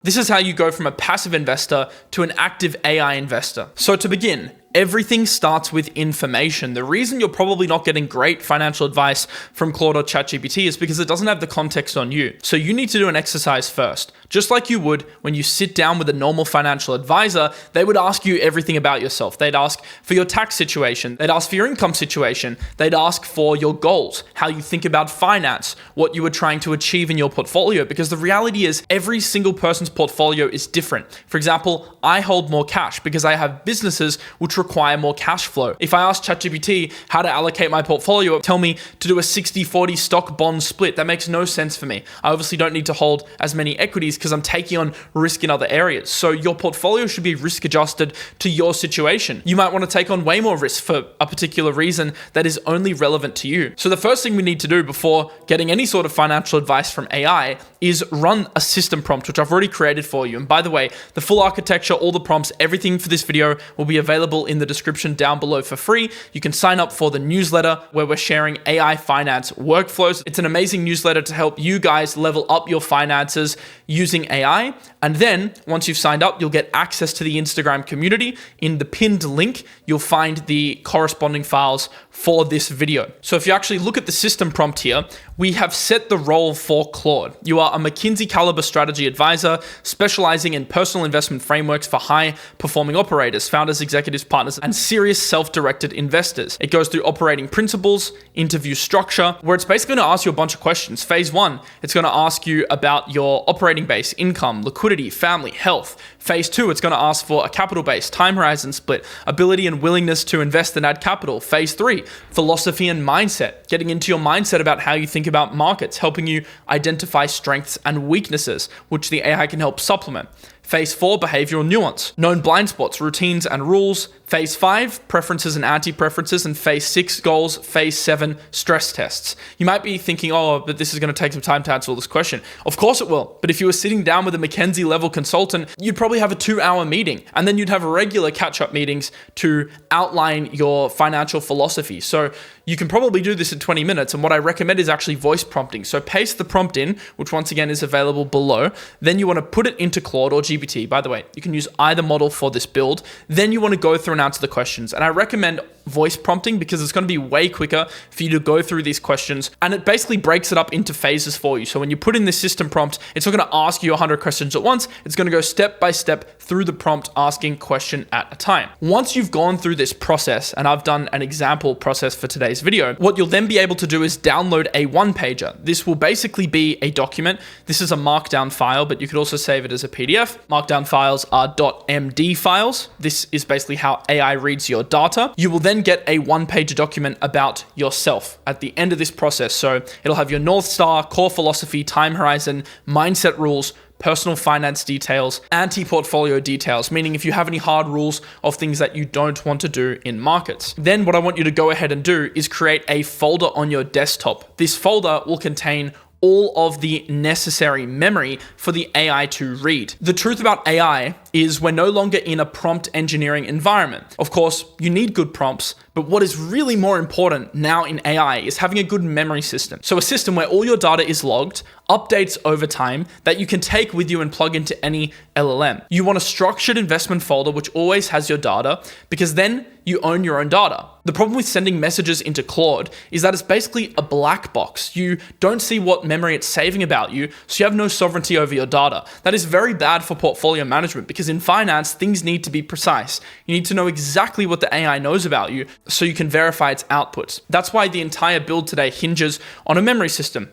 This is how you go from a passive investor to an active AI investor. So to begin, everything starts with information. The reason you're probably not getting great financial advice from Claude or ChatGPT is because it doesn't have the context on you. So you need to do an exercise first. Just like you would when you sit down with a normal financial advisor, they would ask you everything about yourself. They'd ask for your tax situation. They'd ask for your income situation. They'd ask for your goals, how you think about finance, what you were trying to achieve in your portfolio. Because the reality is every single person's portfolio is different. For example, I hold more cash because I have businesses which require more cash flow. If I ask ChatGPT how to allocate my portfolio, it would tell me to do a 60-40 stock bond split. That makes no sense for me. I obviously don't need to hold as many equities because I'm taking on risk in other areas. So your portfolio should be risk adjusted to your situation. You might want to take on way more risk for a particular reason that is only relevant to you. So the first thing we need to do before getting any sort of financial advice from AI is run a system prompt, which I've already created for you. And by the way, the full architecture, all the prompts, everything for this video will be available in the description down below for free. You can sign up for the newsletter where we're sharing AI finance workflows. It's an amazing newsletter to help you guys level up your finances using AI. And then once you've signed up, you'll get access to the Instagram community. In the pinned link, you'll find the corresponding files for this video. So if you actually look at the system prompt here, we have set the role for Claude. You are a McKinsey-caliber strategy advisor specializing in personal investment frameworks for high-performing operators, founders, executives, partners, and serious self-directed investors. It goes through operating principles, interview structure, where it's basically going to ask you a bunch of questions. Phase 1, it's going to ask you about your operating base, income, liquidity, family, health. Phase 2, it's going to ask for a capital base, time horizon split, ability and willingness to invest and add capital. Phase 3, philosophy and mindset, getting into your mindset about how you think about markets, helping you identify strengths and weaknesses, which the AI can help supplement. Phase 4, behavioral nuance, known blind spots, routines and rules. Phase 5, preferences and anti-preferences. And Phase 6, goals. Phase 7, stress tests. You might be thinking, oh, but this is going to take some time to answer all this question. Of course it will. But if you were sitting down with a McKinsey level consultant, you'd probably have a 2-hour meeting. And then you'd have regular catch-up meetings to outline your financial philosophy. So you can probably do this in 20 minutes. And what I recommend is actually voice prompting. So paste the prompt in, which once again is available below. Then you want to put it into Claude or GPT. By the way, you can use either model for this build. Then you want to go through and answer the questions. And I recommend voice prompting because it's going to be way quicker for you to go through these questions. And it basically breaks it up into phases for you. So when you put in this system prompt, it's not going to ask you 100 questions at once. It's going to go step by step through the prompt, asking question at a time. Once you've gone through this process, and I've done an example process for today's video, what you'll then be able to do is download a one-pager. This will basically be a document. This is a markdown file, but you could also save it as a PDF. Markdown files are .md files. This is basically how AI reads your data. You will then get a one-page document about yourself at the end of this process. So it'll have your North Star, core philosophy, time horizon, mindset rules, personal finance details, anti-portfolio details, meaning if you have any hard rules of things that you don't want to do in markets. Then what I want you to go ahead and do is create a folder on your desktop. This folder will contain all of the necessary memory for the AI to read. The truth about AI is we're no longer in a prompt engineering environment. Of course, you need good prompts, but what is really more important now in AI is having a good memory system. So a system where all your data is logged, updates over time, that you can take with you and plug into any LLM. You want a structured investment folder which always has your data, because then you own your own data. The problem with sending messages into Claude is that it's basically a black box. You don't see what memory it's saving about you, so you have no sovereignty over your data. That is very bad for portfolio management because in finance, things need to be precise. You need to know exactly what the AI knows about you so you can verify its outputs. That's why the entire build today hinges on a memory system.